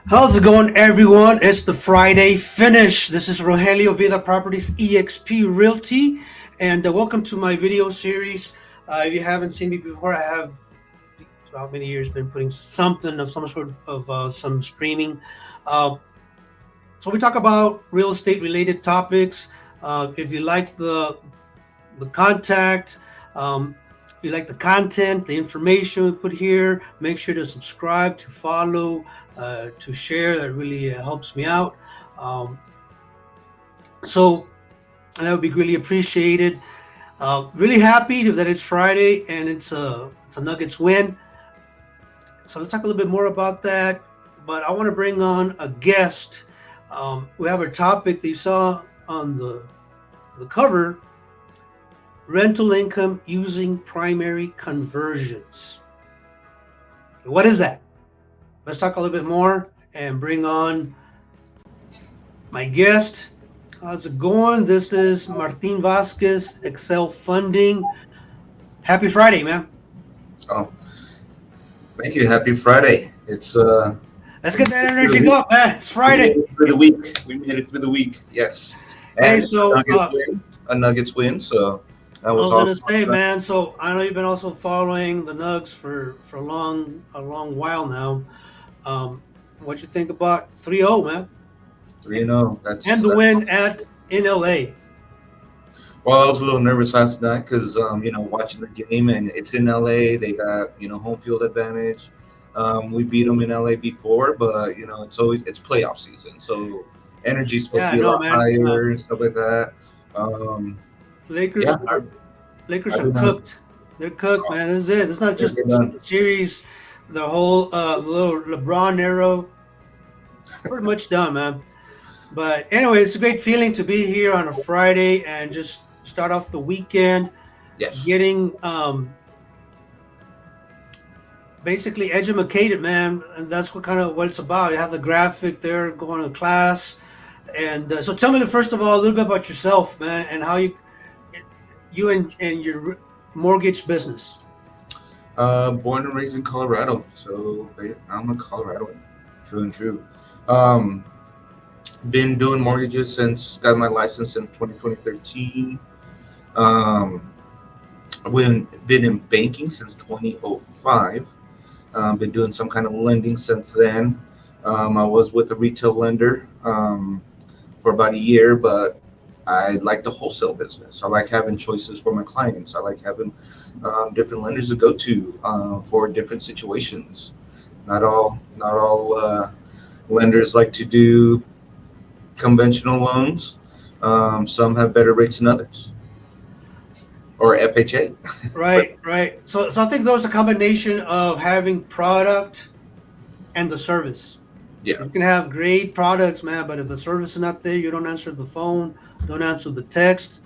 How's it going, everyone? It's the Friday finish. This is Rogelio Vida Properties EXP Realty, and welcome to my video series. If you haven't seen me before, I have throughout many years been putting something of some sort of some streaming. Uh, so we talk about real estate related topics. If you like the contact, if you like the content, the information we put here, make sure to subscribe, to follow, to share. That really helps me out. Um, so that would be really appreciated. Really happy that it's Friday and it's a Nuggets win. So let's talk a little bit more about that. But I want to bring on a guest. We have a topic that you saw on the cover: rental income using primary conversions. What is that? Let's talk a little bit more and bring on my guest. How's it going? This is Martin Vasquez, Excel Funding. Happy Friday, man. Oh, thank you. Happy Friday. Let's get that energy up, man. It's Friday. We made it through the week. We made it through the week. Yes. Hey, And so a Nuggets win. So that I was was gonna awesome. say, man. So I know you've been also following the Nugs for a long while now. What you think about 3-0, man, 3-0. and the win in LA? Well, I was a little nervous last night because watching the game, and it's in LA. They got home field advantage. We beat them in LA before, but it's playoff season, so energy's supposed to Yeah, be a no, lot man. higher and stuff like that. Um, Lakers yeah, are Lakers I are don't know. cooked. They're cooked, man. This is it. It's not just They're done. the series, the whole little LeBron era. Pretty much done, man. But anyway, it's a great feeling to be here on a Friday and just start off the weekend, Yes. getting basically educated, man. And that's what it's about. You have the graphic there, going to class, and so tell me first of all a little bit about yourself, man, and how you and your mortgage business. Born and raised in Colorado, so I'm a Coloradoan, true and true. Um, been doing mortgages since got my license in 2013. Um, been in banking since 2005. Been doing some kind of lending since then. I was with a retail lender for about a year, but I like the wholesale business. I like having choices for my clients. I like having different lenders to go to for different situations. Not all lenders like to do conventional loans. Some have better rates than others, or FHA. Right, right. So I think there's a combination of having product and the service. Yeah, You can have great products, man, but if the service is not there, you don't answer the phone, don't answer the text.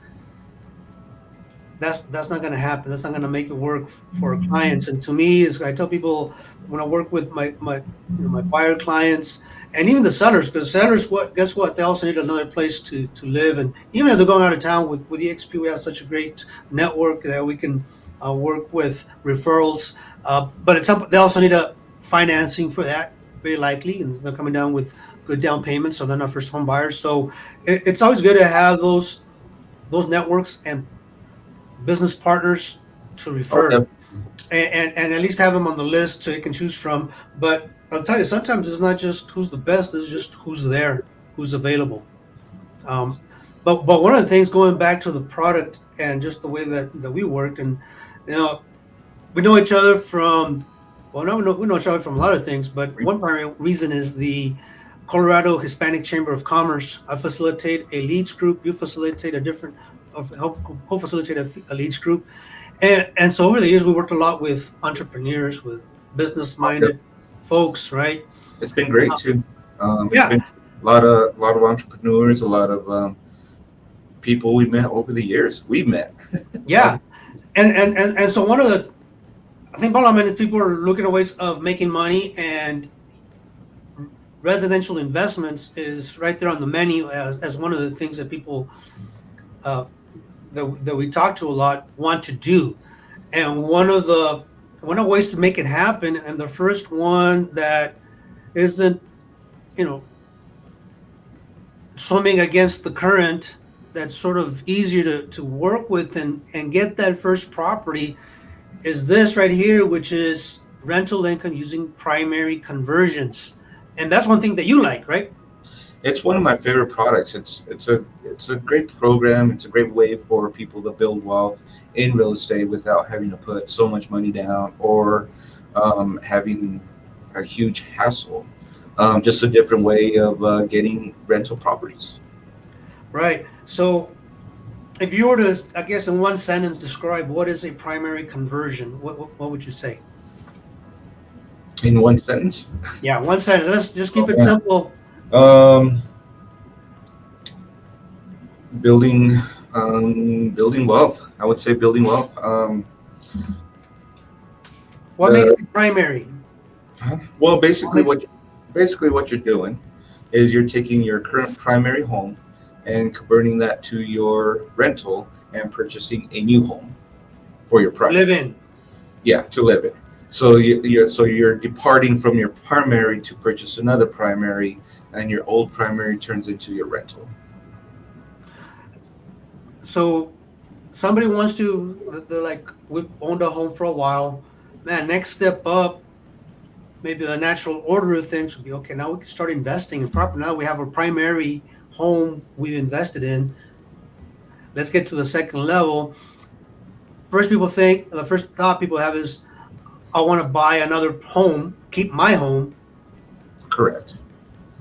That's not going to happen. That's not going to make it work for our clients. And to me, is I tell people when I work with my buyer clients and even the sellers, because sellers, what guess what? They also need another place to live. And even if they're going out of town with EXP, we have such a great network that we can work with referrals. But they also need a financing for that, very likely, and they're coming down with good down payments, so they're not first home buyers. So it's always good to have those networks and business partners to oh, refer, definitely. and at least have them on the list so you can choose from. But I'll tell you, sometimes it's not just who's the best; it's just who's there, who's available. Um, but one of the things, going back to the product and just the way that we worked, and you know, we know each other from, well, no, we know each other from a lot of things, but one primary reason is the Colorado Hispanic Chamber of Commerce. I facilitate a leads group. You facilitate a different, help co-facilitate a leads group, and so over the years we worked a lot with entrepreneurs, with Okay. business-minded folks, right? It's been great Uh, too. It's yeah, been a lot of entrepreneurs, a lot of people we met over the years. We've met. yeah, and so one of the, I think bottom line is people are looking at ways of making money, and residential investments is right there on the menu as one of the things that people uh, that we talk to a lot want to do. And one of the ways to make it happen, and the first one that isn't you know, swimming against the current, that's sort of easier to work with and get that first property is this right here, which is rental income using primary conversions. And that's one thing that you like, right? It's one of my favorite products. It's a great program. It's a great way for people to build wealth in real estate without having to put so much money down or having a huge hassle. Just a different way of getting rental properties. Right. So if you were to, I guess, in one sentence, describe what is a primary conversion, what would you say? In one sentence. Yeah, one sentence. Let's just keep Oh, it yeah. simple. Um, building building wealth. I would say building wealth. What makes it primary? Well, What makes basically what you're doing is you're taking your current primary home and converting that to your rental and purchasing a new home for your live primary. in? Yeah, to live in. So you're departing from your primary to purchase another primary, and your old primary turns into your rental. So somebody wants to, they're like, we've owned a home for a while. Man, next step up, maybe the natural order of things would be okay. Now we can start investing in property. Now we have a primary home we've invested in. Let's get to the second level. The first thought people have is, I want to buy another home, keep my home. Correct.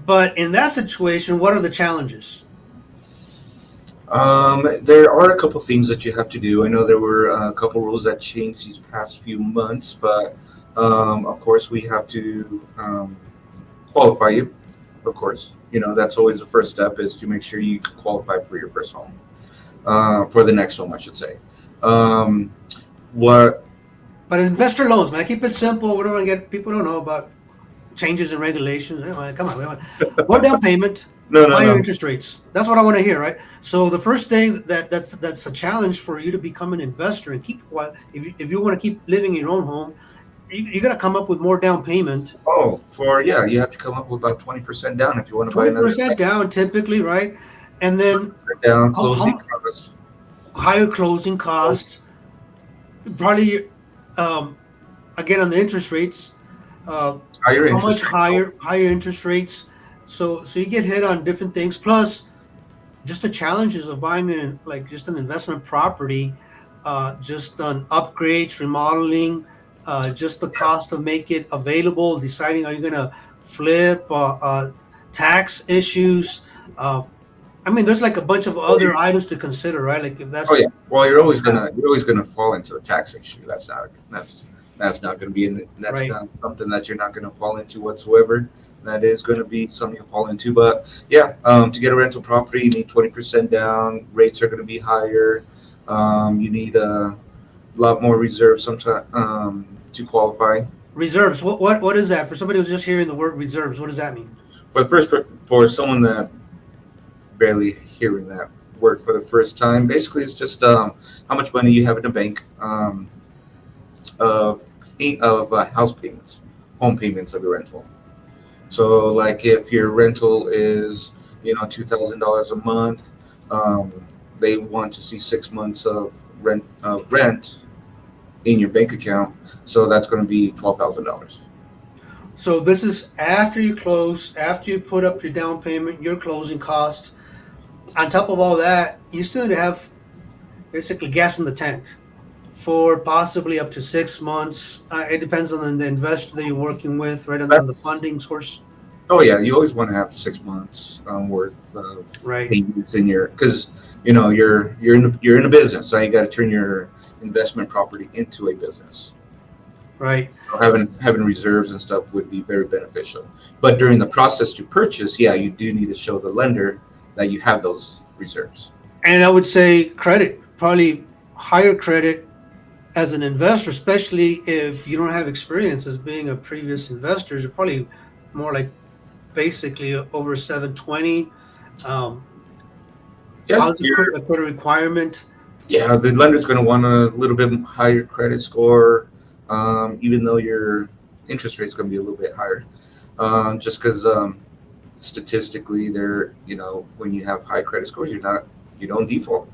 But in that situation, what are the challenges? There are a couple things that you have to do. I know there were a couple rules that changed these past few months, but of course we have to qualify you. Of course, that's always the first step is to make sure you qualify for your first home, for the next home, I should say. Um, what? But investor loans, man, keep it simple. We don't want to get people don't know about changes in regulations. Come on, we want more down payment, No, no, higher no. interest rates. That's what I want to hear, right? So the first thing that's a challenge for you to become an investor and keep if you want to keep living in your own home, you got to come up with more down payment. Oh, you have to come up with about 20% down if you want to buy Twenty another percent down, typically, right? And then down closing how cost. higher closing costs, probably um, again on the interest rates. Uh, Higher how interest much rates. Oh, higher interest rates? So you get hit on different things. Plus, just the challenges of buying like just an investment property, just on upgrades, remodeling, just the yeah. cost of make it available, deciding are you going to flip, tax issues. Uh, I mean, there's like a bunch of Oh, other items to consider, right? Like if oh that's yeah. Well, yeah, you're always gonna fall into the tax issue. That's not gonna be that's right. not something that you're not gonna fall into whatsoever. That is gonna be something you fall into. But yeah, to get a rental property, you need 20% down. Rates are gonna be higher. You need a lot more reserves sometimes to qualify. Reserves. What is that for somebody who's just hearing the word reserves? What does that mean? But first, for someone that barely hearing that word for the first time, basically it's just how much money you have in the bank. Of house payments, home payments of your rental. So, like if your rental is $2,000 a month, um, they want to see 6 months of rent in your bank account. So that's going to be $12,000. So this is after you close, after you put up your down payment, your closing costs. On top of all that, you still have basically gas in the tank for possibly up to 6 months. It depends on the investor that you're working with, right? On the That's funding source, Oh yeah, you always want to have 6 months worth of right? payments in your because you're in a business, so you got to turn your investment property into a business. Right. So having reserves and stuff would be very beneficial. But during the process to purchase, yeah, you do need to show the lender that you have those reserves. And I would say credit, probably higher credit as an investor, especially if you don't have experience as being a previous investor, you're probably more like basically over 720. Um, Yeah, how's the credit requirement? the lender's going to want a little bit higher credit score, even though your interest rate's going to be a little bit higher, just because statistically, they're, when you have high credit scores, you don't default.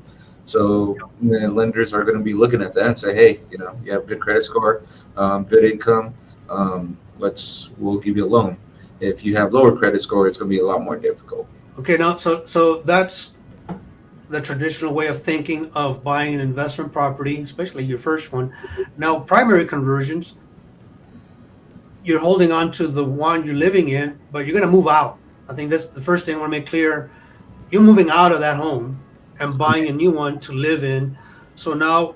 So the lenders are going to be looking at that and say, hey, you have good credit score, good income, we'll give you a loan. If you have lower credit score, it's going to be a lot more difficult. Okay, now so that's the traditional way of thinking of buying an investment property, especially your first one. Now, primary conversions, you're holding on to the one you're living in, but you're going to move out. I think that's the first thing I want to make clear. You're moving out of that home and buying a new one to live in. So now,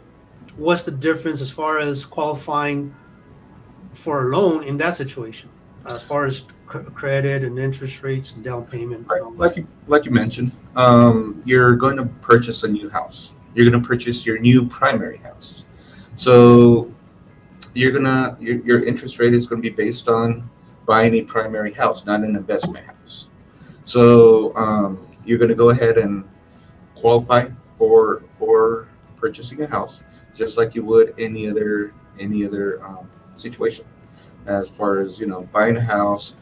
what's the difference as far as qualifying for a loan in that situation, as far as credit and interest rates and down payment and Right. all this? Like you mentioned, you're going to purchase a new house. You're going to purchase your new primary house. So your interest rate is going to be based on buying a primary house, not an investment house. So you're going to go ahead and qualify for purchasing a house, just like you would any other situation. As far as buying a house,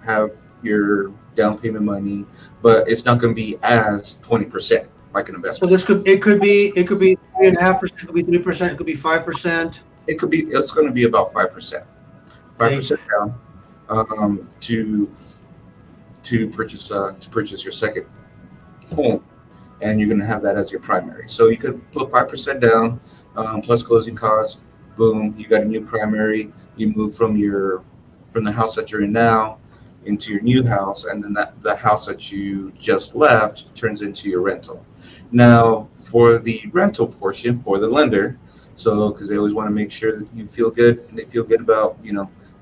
have your down payment money, but it's not going to be as 20% like an So investment. this could be 3.5%, it could be 3%, it could be 5%. It's going to be about 5%, five Okay. percent down, to purchase your second home, and you're going to have that as your primary. So you could put 5% down, plus closing costs. Boom, you got a new primary. You move from the house that you're in now into your new house, and then the house that you just left turns into your rental. Now, for the rental portion for the lender, so because they always want to make sure that you feel good and they feel good about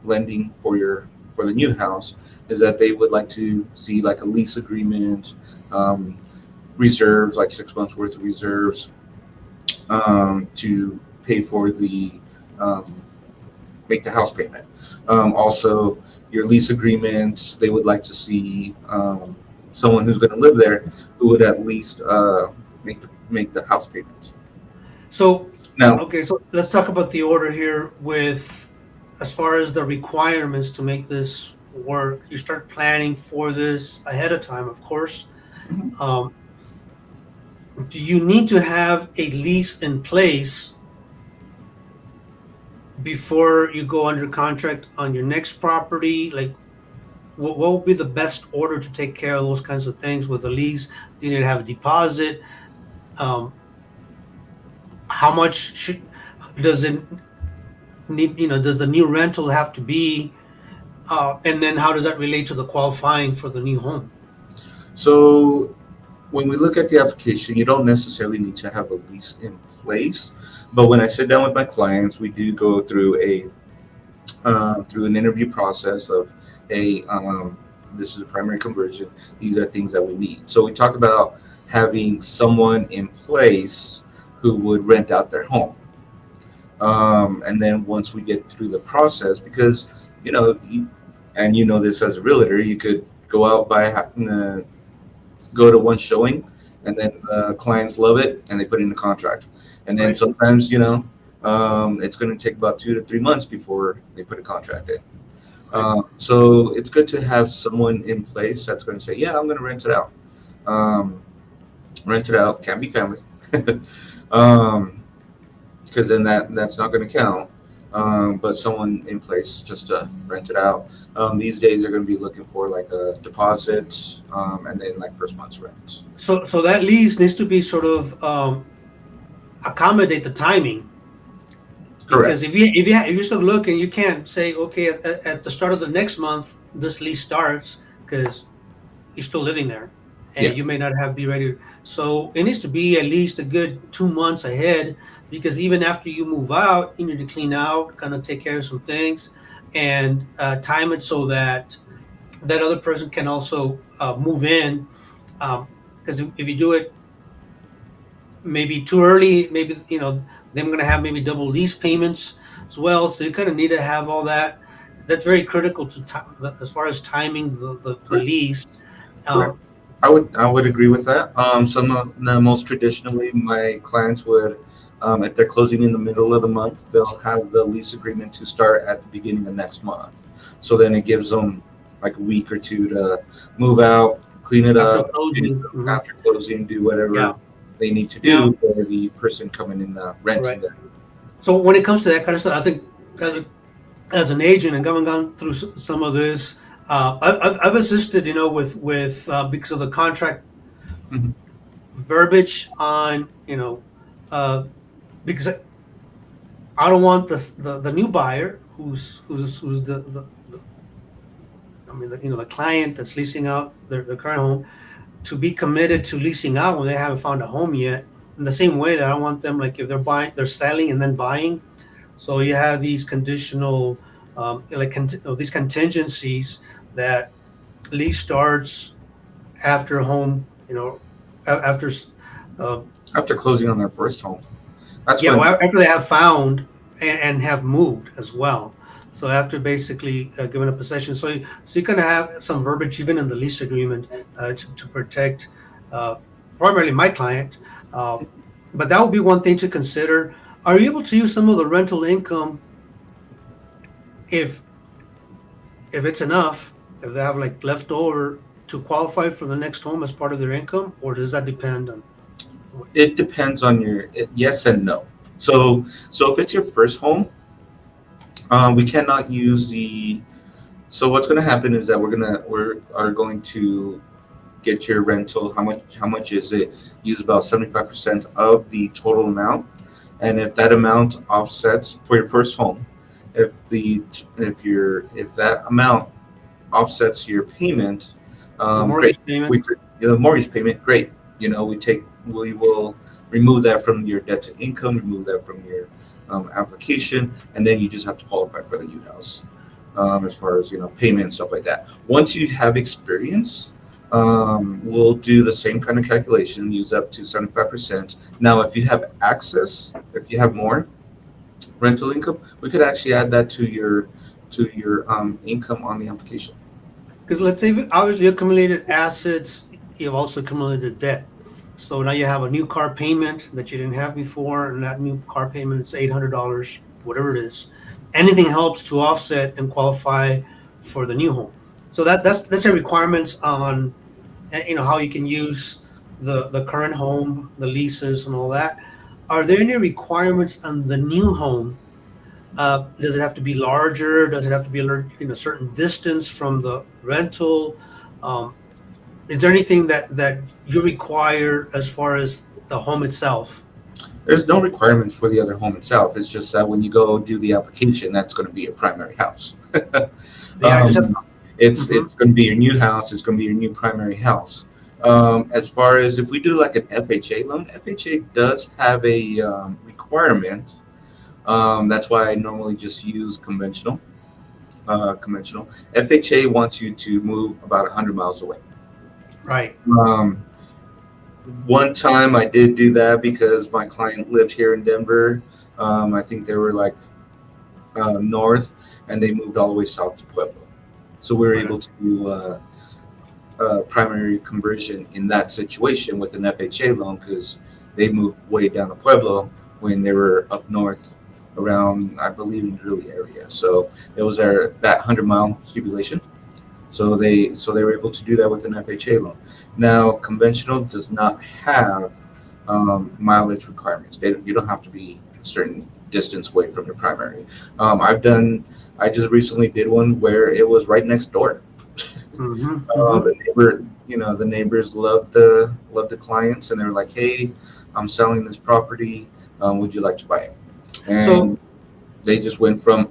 lending for the new house, is that they would like to see like a lease agreement, um, reserves, like 6 months worth of reserves, to pay for the um, make the house payment. Also, your lease agreements, they would like to see someone who's going to live there who would at least make the house payments. So, Now, okay, so let's talk about the order here with as far as the requirements to make this work. You start planning for this ahead of time, of course. Um, do you need to have a lease in place before you go under contract on your next property? Like, what would be the best order to take care of those kinds of things with the lease? Do you need to have a deposit? Um, how much does it need? Does the new rental have to be? And then how does that relate to the qualifying for the new home? so when we look at the application, you don't necessarily need to have a lease in place. But when I sit down with my clients, we do go through an interview process of, hey, this is a primary conversion. These are things that we need. So we talk about having someone in place who would rent out their home. And then once we get through the process, because and this as a realtor, you could go out go to one showing, and then clients love it and they put in a contract, and then Right. sometimes it's going to take about 2 to 3 months before they put a contract in. Right. So it's good to have someone in place that's going to say, yeah, I'm going to rent it out. Um, Rent it out, can be family. um, because then that's not going to count. But someone in place just to rent it out. These days they're going to be looking for like a deposit, and then like first month's rent. So that lease needs to be sort of accommodate the timing, Correct. because if you start looking, you can't say, okay, at the start of the next month this lease starts, because you're still living there Yeah. and you may not have be ready. So it needs to be at least a good 2 months ahead, because even after you move out, you need to clean out, kind of take care of some things, and time it so that that other person can also move in. Because if you do it maybe too early, maybe they're going to have maybe double lease payments as well. So you kind of need to have all that. That's very critical to time as far as timing the Correct. lease. Correct. Um, I would agree with that. Some of the most traditionally, my clients would, if they're closing in the middle of the month, they'll have the lease agreement to start at the beginning of next month. So then it gives them like a week or two to move out, clean it After up, closing. Mhm. after closing, do Yeah. whatever they need to Now, do for the person coming in renting right. there. So when it comes to that kind of stuff, I think as, as an agent and having gone through some of this, I've assisted, because of the contract Mhm. verbiage on, uh, because I don't want the new buyer who's the I mean, the client that's leasing out their current home to be committed to leasing out when they haven't found a home yet. In the same way that I don't want them, like, if they're buying, they're selling and then buying. So you have these conditional, these contingencies that lease starts after home, after, uh, After closing on their first home, that's yeah, when well, after they have found and have moved as well. So after basically giving a possession, so you can have some verbiage even in the lease agreement to protect uh, primarily my client. Uh, but that would be one thing to consider. Are you able to use some of the rental income if if it's enough, if they have like leftover to qualify for the next home as part of their income, or does that depend on what? it depends on yes and no. So if it's your first home, we cannot use the. So what's going to happen is that we are going to get your rental. How much is it? Use about 75% of the total amount, and if that amount offsets for your first home, if the if that amount offsets your payment, The great. mortgage payment? Mortgage payment, great. We will remove that from your debt to income, remove that from your application, and then you just have to qualify for the new house. As far as payment and stuff like that. Once you have experience, we'll do the same kind of calculation, use up to 75%. Now, if you have access, if you have more rental income, we could actually add that to your income on the application. Because let's say obviously you accumulated assets, you've also accumulated debt. So now you have a new car payment that you didn't have before, and that new car payment is $800, whatever it is. Anything helps to offset and qualify for the new home. So that's the requirements on how you can use the current home, the leases, and all that. Are there any requirements on the new home? Does it have to be larger? Does it have to be in a certain distance from the rental? Um, is there anything that you require as far as the home itself? There's no requirements for the other home itself. It's just that when you go do the application, that's going to be your primary house. Yeah, I just have. um, it's Mhm. it's going to be your new house. It's going to be your new primary house. As far as if we do like an FHA loan, FHA does have a requirement. That's why I normally just use conventional. Conventional FHA wants you to move about 100 miles away. Right. Um, One time I did do that because my client lived here in Denver. I think they were like north, and they moved all the way south to Pueblo. So we were Right. able to do primary conversion in that situation with an FHA loan because they moved way down to Pueblo when they were up north around, I believe, in the Greeley area. So it was that 100-mile stipulation. So they were able to do that with an FHA loan. Now, conventional does not have mileage requirements. You don't have to be a certain distance away from your primary. I just recently did one where it was right next door. Hmm. Hmm. The neighbors loved the clients, and they were like, "Hey, I'm selling this property. Would you like to buy it?" So And they just went from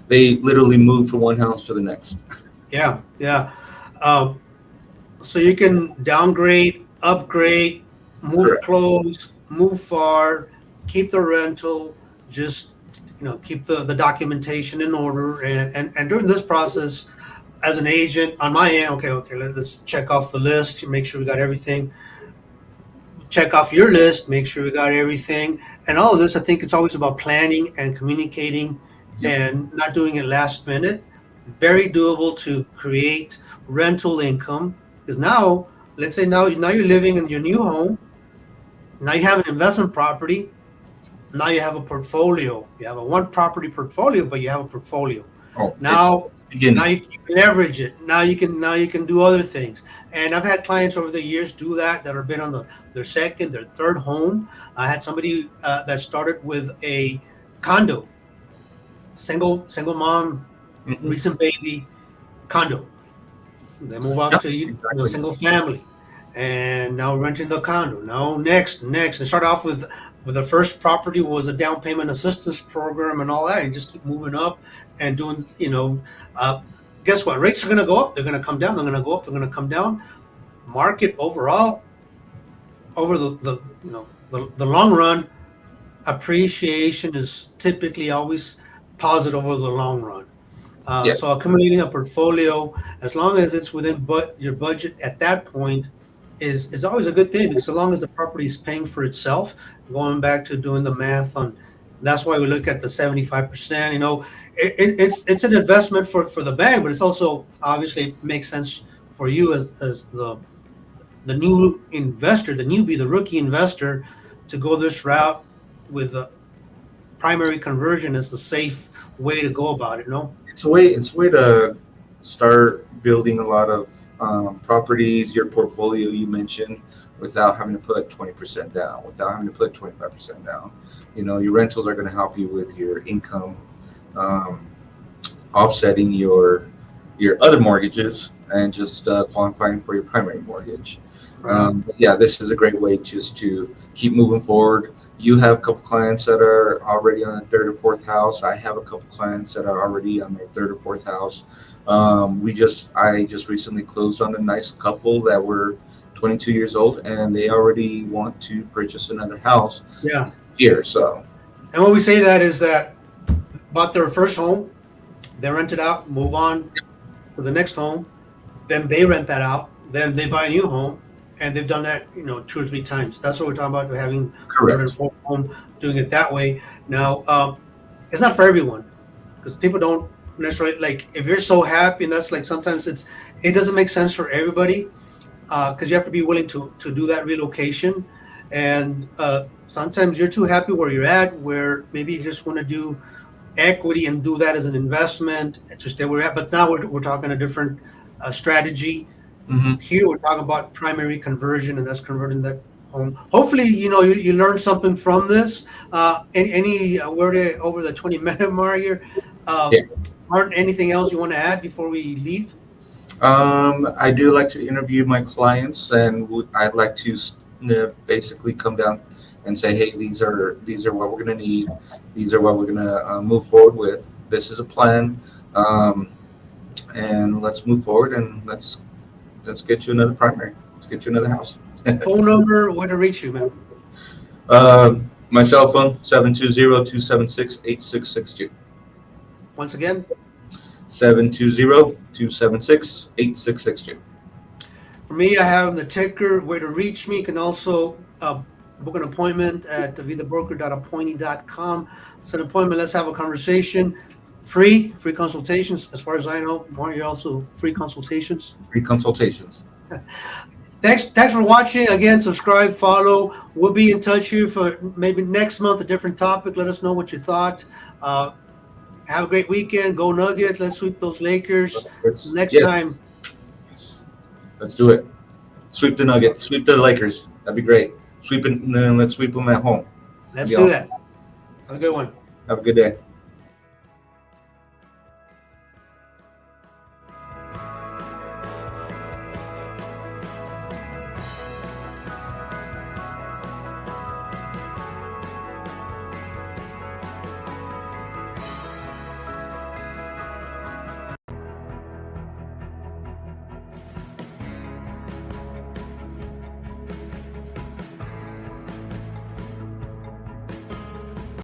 they literally moved from one house to the next. yeah, yeah. Um, so you can downgrade, upgrade, move Correct. close, move far, keep the rental, just keep the documentation in order, and during this process, as an agent on my end, okay, let's check off the list, make sure we got everything. Check off your list, make sure we got everything, and all of this. I think it's always about planning and communicating, Yep. and not doing it last minute. Very doable to create rental income because now, let's say now you're living in your new home. Now you have an investment property. Now you have a portfolio. You have a one property portfolio, but you have a portfolio. Oh, Now, it's beginning. now you can leverage it. Now you can do other things. And I've had clients over the years do that have been on their second, their third home. I had somebody that started with a condo, single mom, Hmm. recent baby, condo. They move out Yeah, to exactly. single family, and now renting the condo. Now next, and start off with the first property was a down payment assistance program and all that, and just keep moving up and doing. Uh, guess what? Rates are going to go up. They're going to come down. They're going to go up. They're going to come down. Market overall over the long run, appreciation is typically always positive over the long run. Yeah, So accumulating a portfolio, as long as it's within your budget at that point, is always a good thing because so long as the property is paying for itself, going back to doing the math on, that's why we look at the 75%. It's an investment for the bank, but it's also obviously makes sense for you as the new investor, the newbie, the rookie investor, to go this route with a primary conversion is the safe way to go about it. No. it's a way to start building a lot of properties, your portfolio you mentioned, without having to put 20% down, without having to put 25% down. Your rentals are going to help you with your income, um, offsetting your other mortgages and just qualifying for your primary mortgage. Right. But yeah, this is a great way just to keep moving forward. You have a couple clients that are already on their third or fourth house. I have a couple clients that are already on their third or fourth house. I just recently closed on a nice couple that were 22 years old, and they already want to purchase another house Yeah. here. So And when we say that is that bought their first home, they rent it out, move on to the next home, then they rent that out, then they buy a new home, and they've done that, 2 or 3 times. That's what we're talking about, having third and correct. fourth home, doing it that way. Now, it's not for everyone because people don't necessarily like if you're so happy, and that's like sometimes it doesn't make sense for everybody because you have to be willing to do that relocation, and sometimes you're too happy where you're at, where maybe you just want to do equity and do that as an investment to stay where you're at. But now we're talking a different strategy. Hmm. Here we're talking about primary conversion, and that's converting that home. Hopefully, you learned something from this. Any word over the 20-minute mark here. Uh, Yeah. Martin, anything else you want to add before we leave? I do like to interview my clients, and I'd like to basically come down and say, hey, these are what we're going to need. These are what we're going to move forward with. This is a plan, um, and let's move forward and let's get you another primary. Let's get you another house. Phone number, where to reach you, man. My cell phone 720-276-8662. Once again, 720-276-8662. for me, I have the ticker where to reach me. You can also book an appointment at thebroker.appointee.com. Set an appointment. Let's have a conversation. Free consultations. As far as I know, Martin, you're also free consultations. Free consultations. Thanks for watching. Again, subscribe, follow. We'll be in touch here for maybe next month, a different topic. Let us know what you thought. Have a great weekend. Go Nuggets. Let's sweep those Lakers. Next time. Yes. Let's do it. Sweep the Nuggets. Sweep the Lakers. That'd be great. Sweep it, and then let's sweep them at home. Let's Be do awesome. that. Have a good one. Have a good day.